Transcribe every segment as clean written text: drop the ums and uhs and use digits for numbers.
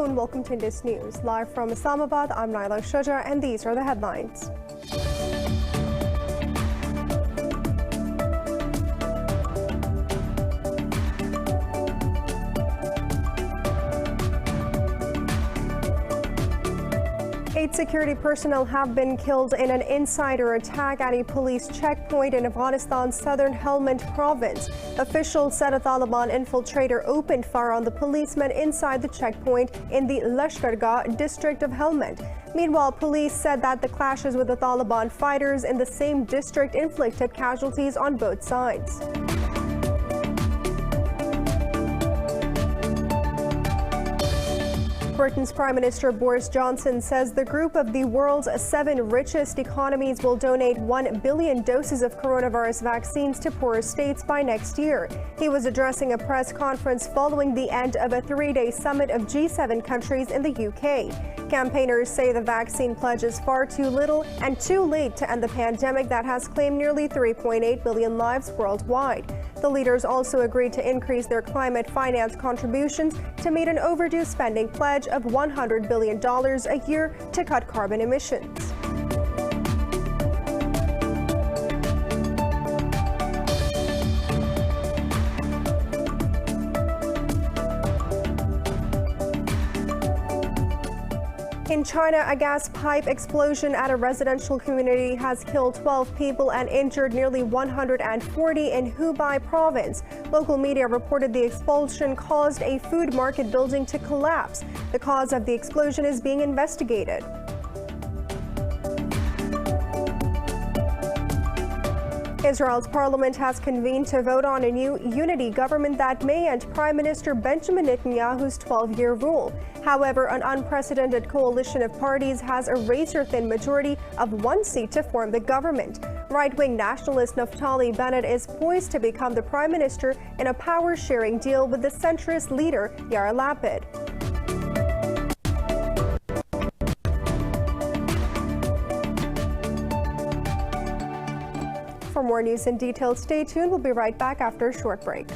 and welcome to Indus News. Live from Islamabad, I'm Naila Shuja, and these are the headlines. Eight security personnel have been killed in an insider attack at a police checkpoint in Afghanistan's southern Helmand province. Officials said a Taliban infiltrator opened fire on the policemen inside the checkpoint in the Lashkargah district of Helmand. Meanwhile, police said that the clashes with the Taliban fighters in the same district inflicted casualties on both sides. Britain's Prime Minister Boris Johnson says the group of the world's 7 richest economies will donate 1 billion doses of coronavirus vaccines to poorer states by next year. He was addressing a press conference following the end of a 3-day summit of G7 countries in the UK. Campaigners say the vaccine pledge is far too little and too late to end the pandemic that has claimed nearly 3.8 billion lives worldwide. The leaders also agreed to increase their climate finance contributions to meet an overdue spending pledge of $100 billion a year to cut carbon emissions. In China, a gas pipe explosion at a residential community has killed 12 people and injured nearly 140 in Hubei province. Local media reported the explosion caused a food market building to collapse. The cause of the explosion is being investigated. Israel's parliament has convened to vote on a new unity government that may end Prime Minister Benjamin Netanyahu's 12-year rule. However, an unprecedented coalition of parties has a razor-thin majority of 1 seat to form the government. Right-wing nationalist Naftali Bennett is poised to become the prime minister in a power-sharing deal with the centrist leader Yair Lapid. For more news in detail, stay tuned. We'll be right back after a short break.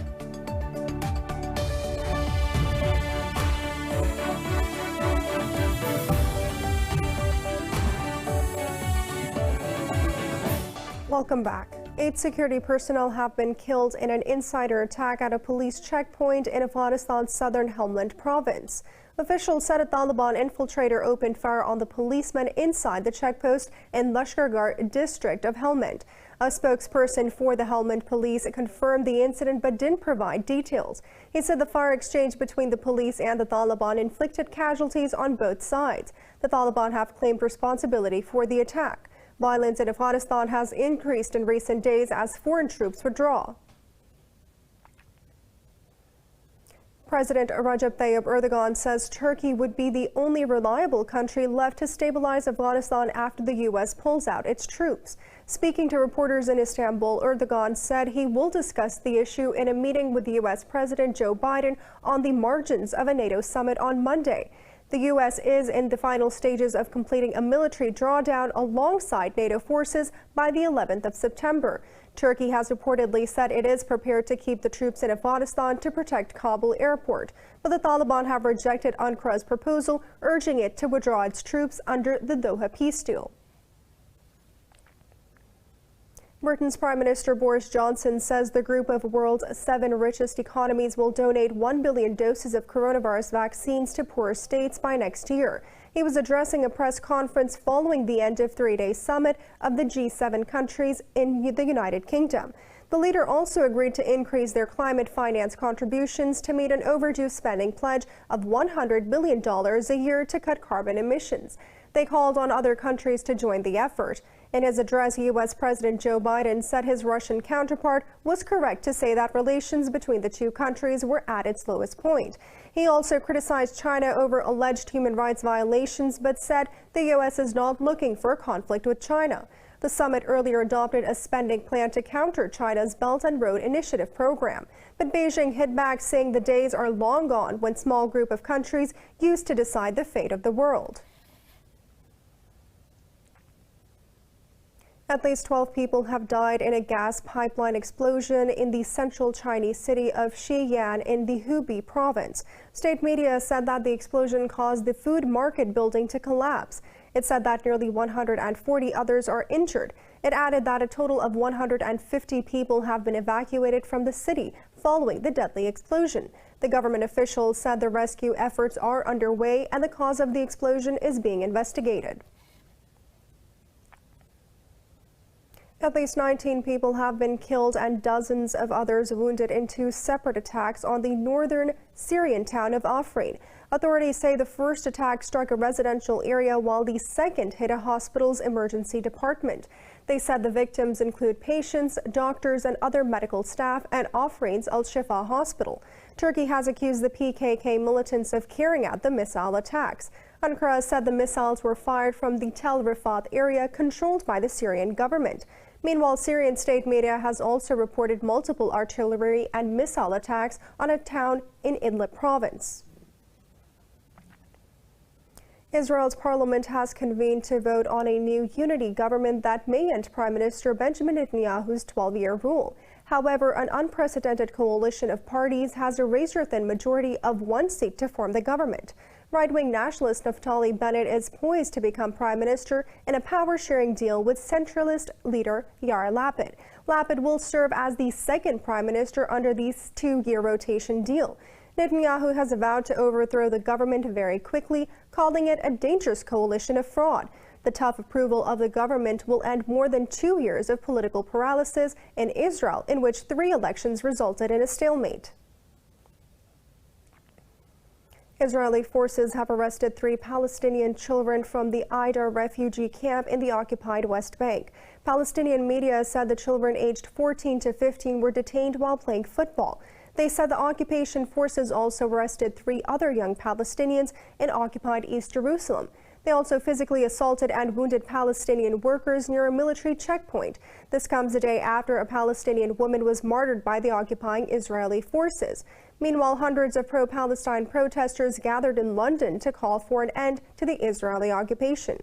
Welcome back. 8 security personnel have been killed in an insider attack at a police checkpoint in Afghanistan's southern Helmand province. Officials said a Taliban infiltrator opened fire on the policemen inside the checkpost in Lashkargah district of Helmand. A spokesperson for the Helmand police confirmed the incident but didn't provide details. He said the fire exchange between the police and the Taliban inflicted casualties on both sides. The Taliban have claimed responsibility for the attack. Violence in Afghanistan has increased in recent days as foreign troops withdraw. President Recep Tayyip Erdogan says Turkey would be the only reliable country left to stabilize Afghanistan after the U.S. pulls out its troops. Speaking to reporters in Istanbul, Erdogan said he will discuss the issue in a meeting with U.S. President Joe Biden on the margins of a NATO summit on Monday. The U.S. is in the final stages of completing a military drawdown alongside NATO forces by the 11th of September. Turkey has reportedly said it is prepared to keep the troops in Afghanistan to protect Kabul airport, but the Taliban have rejected Ankara's proposal, urging it to withdraw its troops under the Doha peace deal. Britain's Prime Minister Boris Johnson says the group of world's 7 richest economies will donate 1 billion doses of coronavirus vaccines to poorer states by next year. He was addressing a press conference following the end of 3-day summit of the G7 countries in the United Kingdom. The leader also agreed to increase their climate finance contributions to meet an overdue spending pledge of $100 billion a year to cut carbon emissions. They called on other countries to join the effort. In his address, U.S. President Joe Biden said his Russian counterpart was correct to say that relations between the two countries were at its lowest point. He also criticized China over alleged human rights violations, but said the U.S. is not looking for a conflict with China. The summit earlier adopted a spending plan to counter China's Belt and Road Initiative program. But Beijing hit back, saying the days are long gone when a small group of countries used to decide the fate of the world. At least 12 people have died in a gas pipeline explosion in the central Chinese city of Xi'an in the Hubei province. State media said that the explosion caused the food market building to collapse. It said that nearly 140 others are injured. It added that a total of 150 people have been evacuated from the city following the deadly explosion. The government officials said the rescue efforts are underway and the cause of the explosion is being investigated. At least 19 people have been killed and dozens of others wounded in two separate attacks on the northern Syrian town of Afrin. Authorities say the first attack struck a residential area while the second hit a hospital's emergency department. They said the victims include patients, doctors, and other medical staff at Afrin's Al-Shifa hospital. Turkey has accused the PKK militants of carrying out the missile attacks. Ankara said the missiles were fired from the Tel Rifat area controlled by the Syrian government. Meanwhile, Syrian state media has also reported multiple artillery and missile attacks on a town in Idlib province. Israel's parliament has convened to vote on a new unity government that may end Prime Minister Benjamin Netanyahu's 12-year rule. However, an unprecedented coalition of parties has a razor-thin majority of one seat to form the government. Right-wing nationalist Naftali Bennett is poised to become prime minister in a power-sharing deal with centralist leader Yair Lapid. Lapid will serve as the second prime minister under this two-year rotation deal. Netanyahu has vowed to overthrow the government very quickly, calling it a dangerous coalition of fraud. The tough approval of the government will end more than 2 years of political paralysis in Israel, in which 3 elections resulted in a stalemate. Israeli forces have arrested 3 Palestinian children from the Aida refugee camp in the occupied West Bank. Palestinian media said the children aged 14 to 15 were detained while playing football. They said the occupation forces also arrested 3 other young Palestinians in occupied East Jerusalem. They also physically assaulted and wounded Palestinian workers near a military checkpoint. This comes a day after a Palestinian woman was martyred by the occupying Israeli forces. Meanwhile, hundreds of pro-Palestine protesters gathered in London to call for an end to the Israeli occupation.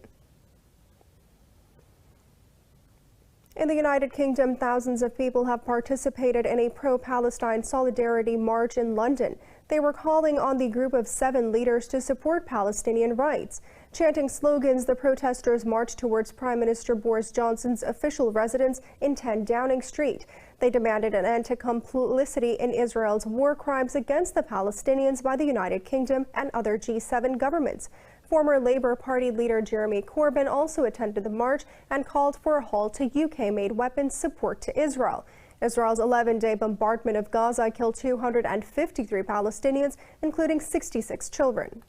In the United Kingdom, thousands of people have participated in a pro-Palestine solidarity march in London. They were calling on the group of 7 leaders to support Palestinian rights. Chanting slogans, the protesters marched towards Prime Minister Boris Johnson's official residence in 10 Downing Street. They demanded an end to complicity in Israel's war crimes against the Palestinians by the United Kingdom and other G7 governments. Former Labour Party leader Jeremy Corbyn also attended the march and called for a halt to UK-made weapons support to Israel. Israel's 11-day bombardment of Gaza killed 253 Palestinians, including 66 children.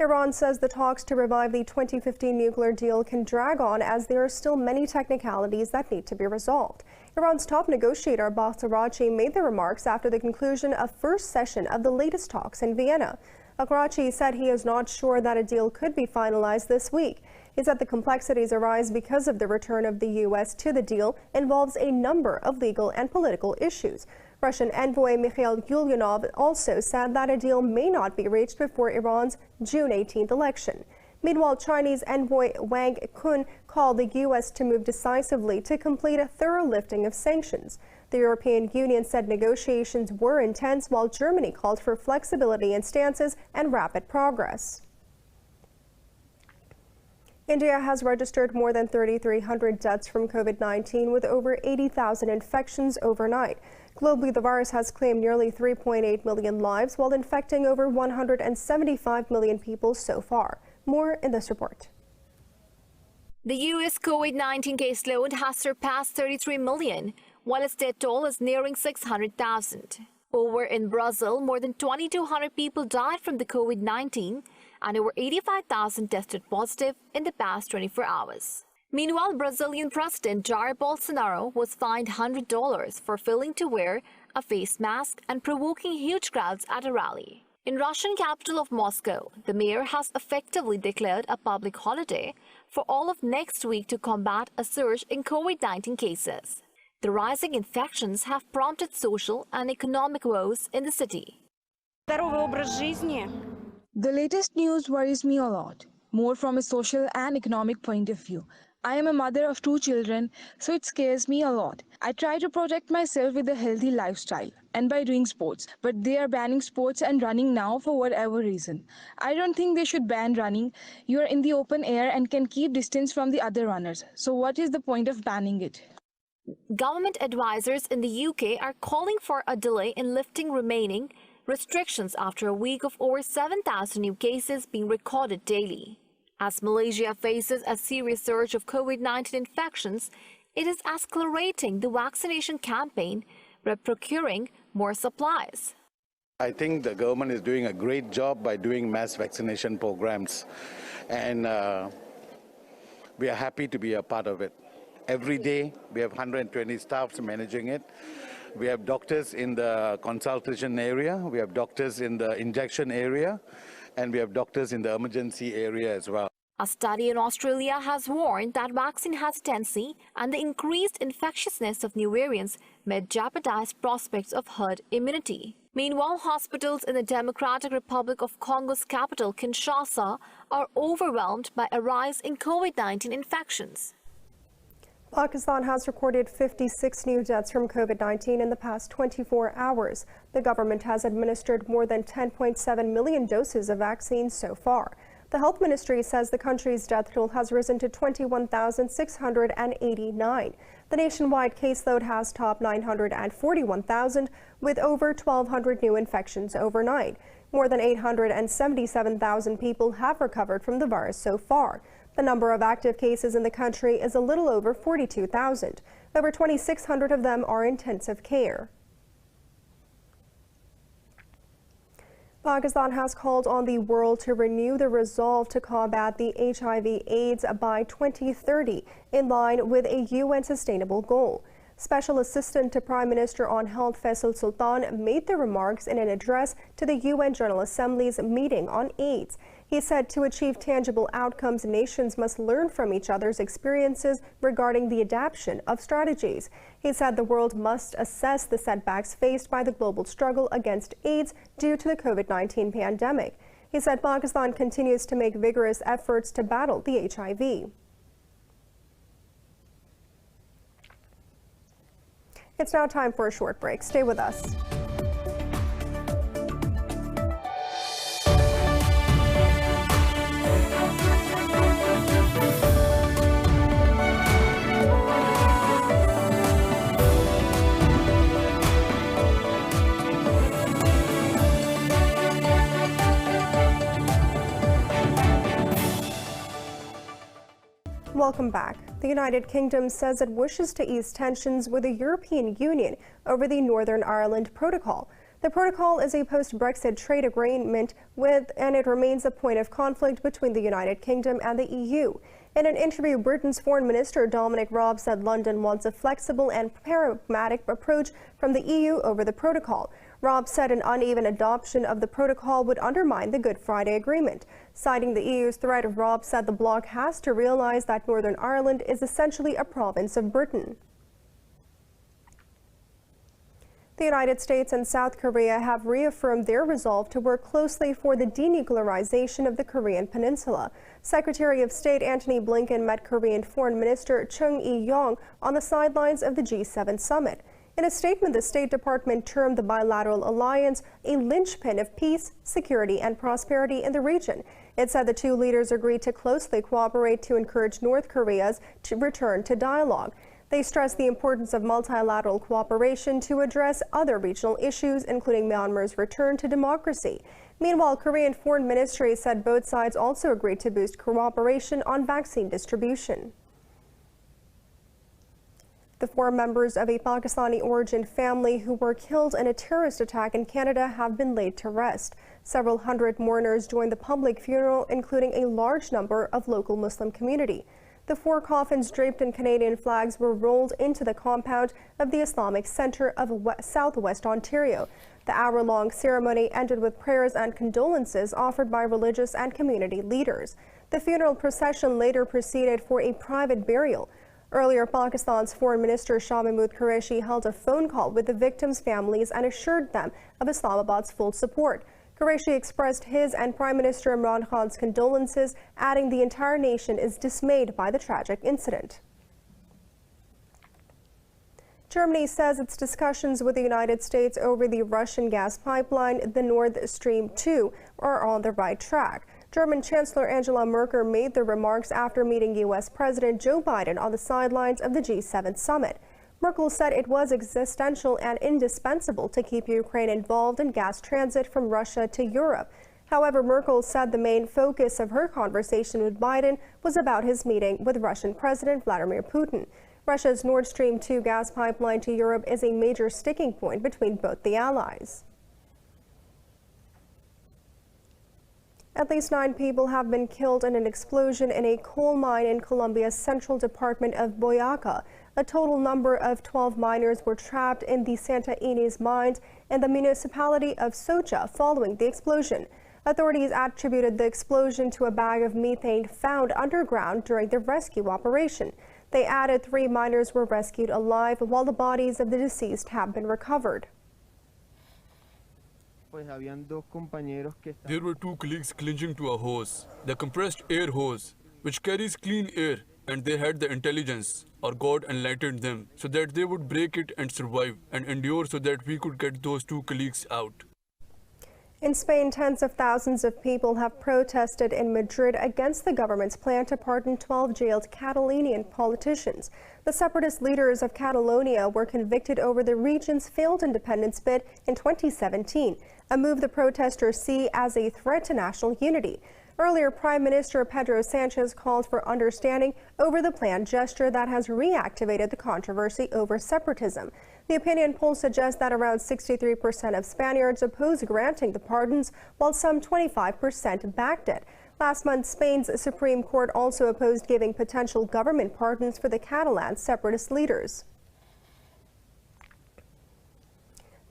Iran says the talks to revive the 2015 nuclear deal can drag on as there are still many technicalities that need to be resolved. Iran's top negotiator Abbas Araghchi made the remarks after the conclusion of first session of the latest talks in Vienna. Araghchi said he is not sure that a deal could be finalized this week. He said the complexities arise because of the return of the U.S. to the deal involves a number of legal and political issues. Russian envoy Mikhail Ulyanov also said that a deal may not be reached before Iran's June 18th election. Meanwhile, Chinese envoy Wang Kun called the U.S. to move decisively to complete a thorough lifting of sanctions. The European Union said negotiations were intense, while Germany called for flexibility in stances and rapid progress. India has registered more than 3,300 deaths from COVID-19, with over 80,000 infections overnight. Globally, the virus has claimed nearly 3.8 million lives, while infecting over 175 million people so far. More in this report. The U.S. COVID-19 caseload has surpassed 33 million, while its death toll is nearing 600,000. Over in Brazil, more than 2,200 people died from the COVID-19, and over 85,000 tested positive in the past 24 hours. Meanwhile, Brazilian President Jair Bolsonaro was fined $100 for failing to wear a face mask and provoking huge crowds at a rally. In Russian capital of Moscow, the mayor has effectively declared a public holiday for all of next week to combat a surge in COVID-19 cases. The rising infections have prompted social and economic woes in the city. The latest news worries me a lot. more from a social and economic point of view. I am a mother of 2 children, so it scares me a lot. I try to protect myself with a healthy lifestyle and by doing sports, but they are banning sports and running now for whatever reason. I don't think they should ban running. You are in the open air and can keep distance from the other runners. So what is the point of banning it? Government advisors in the UK are calling for a delay in lifting remaining restrictions after a week of over 7,000 new cases being recorded daily. As Malaysia faces a serious surge of COVID-19 infections, it is accelerating the vaccination campaign by procuring more supplies. I think the government is doing a great job by doing mass vaccination programs, and we are happy to be a part of it. Every day, we have 120 staffs managing it. We have doctors in the consultation area, we have doctors in the injection area, and we have doctors in the emergency area as well. A study in Australia has warned that vaccine hesitancy and the increased infectiousness of new variants may jeopardize prospects of herd immunity. Meanwhile, hospitals in the Democratic Republic of Congo's capital, Kinshasa, are overwhelmed by a rise in COVID-19 infections. Pakistan has recorded 56 new deaths from COVID-19 in the past 24 hours. The government has administered more than 10.7 million doses of vaccines so far. The Health Ministry says the country's death toll has risen to 21,689. The nationwide caseload has topped 941,000, with over 1,200 new infections overnight. More than 877,000 people have recovered from the virus so far. The number of active cases in the country is a little over 42,000. Over 2,600 of them are intensive care. Pakistan has called on the world to renew the resolve to combat the HIV/AIDS by 2030, in line with a UN sustainable goal. Special Assistant to Prime Minister on Health Faisal Sultan made the remarks in an address to the UN General Assembly's meeting on AIDS. He said to achieve tangible outcomes, nations must learn from each other's experiences regarding the adaptation of strategies. He said the world must assess the setbacks faced by the global struggle against AIDS due to the COVID-19 pandemic. He said Pakistan continues to make vigorous efforts to battle the HIV. It's now time for a short break. Stay with us. Welcome back. The United Kingdom says it wishes to ease tensions with the European Union over the Northern Ireland Protocol. The protocol is a post-Brexit trade agreement and it remains a point of conflict between the United Kingdom and the EU. In an interview, Britain's Foreign Minister Dominic Raab said London wants a flexible and pragmatic approach from the EU over the protocol. Raab said an uneven adoption of the protocol would undermine the Good Friday Agreement. Citing the EU's threat, Raab said the bloc has to realize that Northern Ireland is essentially a province of Britain. The United States and South Korea have reaffirmed their resolve to work closely for the denuclearization of the Korean Peninsula. Secretary of State Antony Blinken met Korean Foreign Minister Chung Eui-yong on the sidelines of the G7 summit. In a statement, the State Department termed the bilateral alliance a linchpin of peace, security, and prosperity in the region. It said the two leaders agreed to closely cooperate to encourage North Korea's return to dialogue. They stressed the importance of multilateral cooperation to address other regional issues, including Myanmar's return to democracy. Meanwhile, Korean Foreign Ministry said both sides also agreed to boost cooperation on vaccine distribution. The 4 members of a Pakistani origin family who were killed in a terrorist attack in Canada have been laid to rest. Several hundred mourners joined the public funeral, including a large number of local Muslim community. The 4 coffins draped in Canadian flags were rolled into the compound of the Islamic Centre of Southwest Ontario. The hour-long ceremony ended with prayers and condolences offered by religious and community leaders. The funeral procession later proceeded for a private burial. Earlier, Pakistan's Foreign Minister Shah Mahmood Qureshi held a phone call with the victims' families and assured them of Islamabad's full support. Qureshi expressed his and Prime Minister Imran Khan's condolences, adding the entire nation is dismayed by the tragic incident. Germany says its discussions with the United States over the Russian gas pipeline, the Nord Stream 2, are on the right track. German Chancellor Angela Merkel made the remarks after meeting U.S. President Joe Biden on the sidelines of the G7 summit. Merkel said it was existential and indispensable to keep Ukraine involved in gas transit from Russia to Europe. However, Merkel said the main focus of her conversation with Biden was about his meeting with Russian President Vladimir Putin. Russia's Nord Stream 2 gas pipeline to Europe is a major sticking point between both the allies. At least 9 people have been killed in an explosion in a coal mine in Colombia's central department of Boyacá. A total number of 12 miners were trapped in the Santa Ynez mines in the municipality of Socha following the explosion. Authorities attributed the explosion to a bag of methane found underground during the rescue operation. They added 3 miners were rescued alive, while the bodies of the deceased have been recovered. There were 2 colleagues clinging to a hose, the compressed air hose, which carries clean air, and they had the intelligence, or God enlightened them, so that they would break it and survive and endure so that we could get those 2 colleagues out. In Spain, tens of thousands of people have protested in Madrid against the government's plan to pardon 12 jailed Catalanian politicians. The separatist leaders of Catalonia were convicted over the region's failed independence bid in 2017, a move the protesters see as a threat to national unity. Earlier, Prime Minister Pedro Sanchez called for understanding over the planned gesture that has reactivated the controversy over separatism. The opinion poll suggests that around 63% of Spaniards oppose granting the pardons, while some 25% backed it. Last month, Spain's Supreme Court also opposed giving potential government pardons for the Catalan separatist leaders.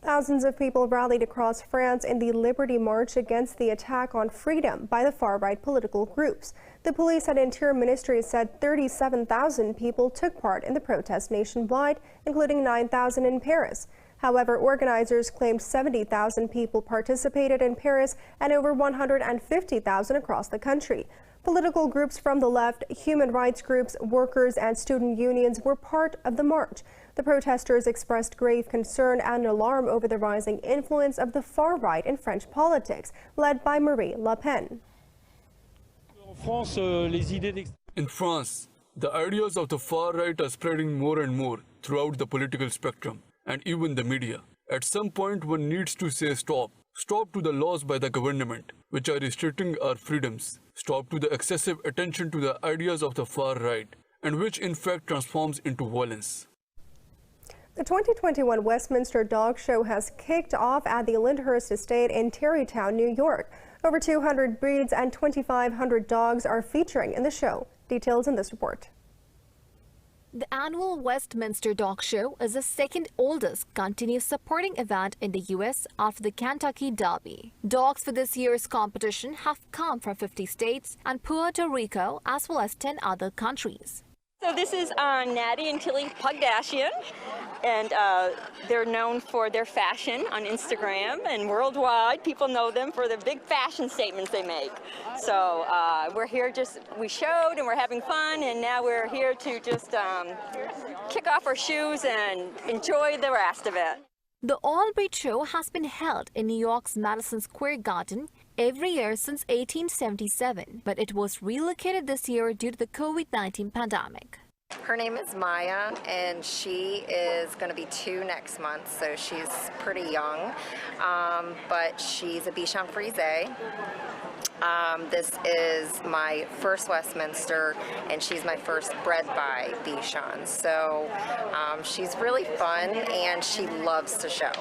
Thousands of people rallied across France in the Liberty March against the attack on freedom by the far-right political groups. The police and Interior Ministry said 37,000 people took part in the protest nationwide, including 9,000 in Paris. However, organizers claimed 70,000 people participated in Paris and over 150,000 across the country. Political groups from the left, human rights groups, workers, and student unions were part of the march. The protesters expressed grave concern and alarm over the rising influence of the far right in French politics, led by Marine Le Pen. In France, the ideas of the far right are spreading more and more throughout the political spectrum and even the media. At some point, one needs to say stop. Stop to the laws by the government, which are restricting our freedoms. Stop to the excessive attention to the ideas of the far right, and which in fact transforms into violence. The 2021 Westminster Dog Show has kicked off at the Lyndhurst Estate in Tarrytown, New York. Over 200 breeds and 2,500 dogs are featuring in the show. Details in this report. The annual Westminster Dog Show is the second oldest continuous supporting event in the U.S. after the Kentucky Derby. Dogs for this year's competition have come from 50 states and Puerto Rico, as well as 10 other countries. So this is Natty and Tilly Pugdashian, and they're known for their fashion on Instagram, and worldwide people know them for the big fashion statements they make. So we're here we showed and we're having fun, and now we're here to just kick off our shoes and enjoy the rest of it. The all-breed show has been held in New York's Madison Square Garden every year since 1877, but it was relocated this year due to the COVID-19 pandemic. Her name is Maya, and she is going to be 2 next month, so she's pretty young, but she's a Bichon Frise. This is my first Westminster, and she's my first bred by Bichon. So she's really fun, and she loves to show.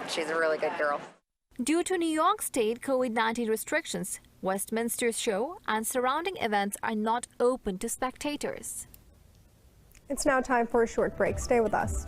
She's a really good girl. Due to New York State COVID-19 restrictions, Westminster's show and surrounding events are not open to spectators. It's now time for a short break. Stay with us.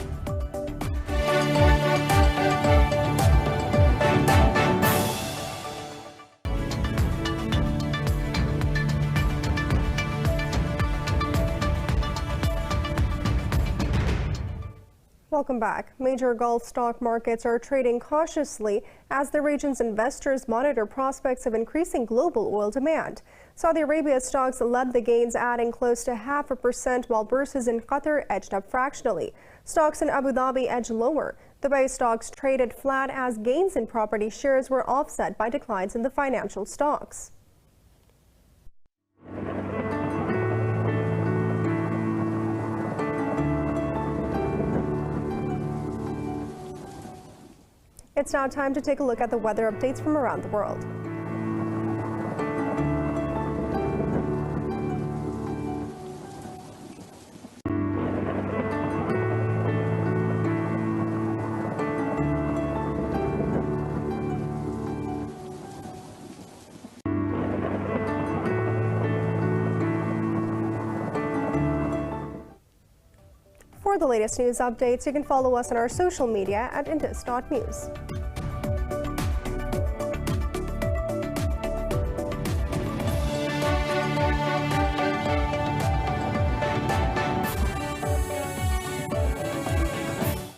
Welcome back. Major Gulf stock markets are trading cautiously as the region's investors monitor prospects of increasing global oil demand. Saudi Arabia stocks led the gains, adding close to 0.5%, while bourses in Qatar edged up fractionally. Stocks in Abu Dhabi edged lower. Dubai stocks traded flat as gains in property shares were offset by declines in the financial stocks. It's now time to take a look at the weather updates from around the world. For the latest news updates, you can follow us on our social media at indus.news.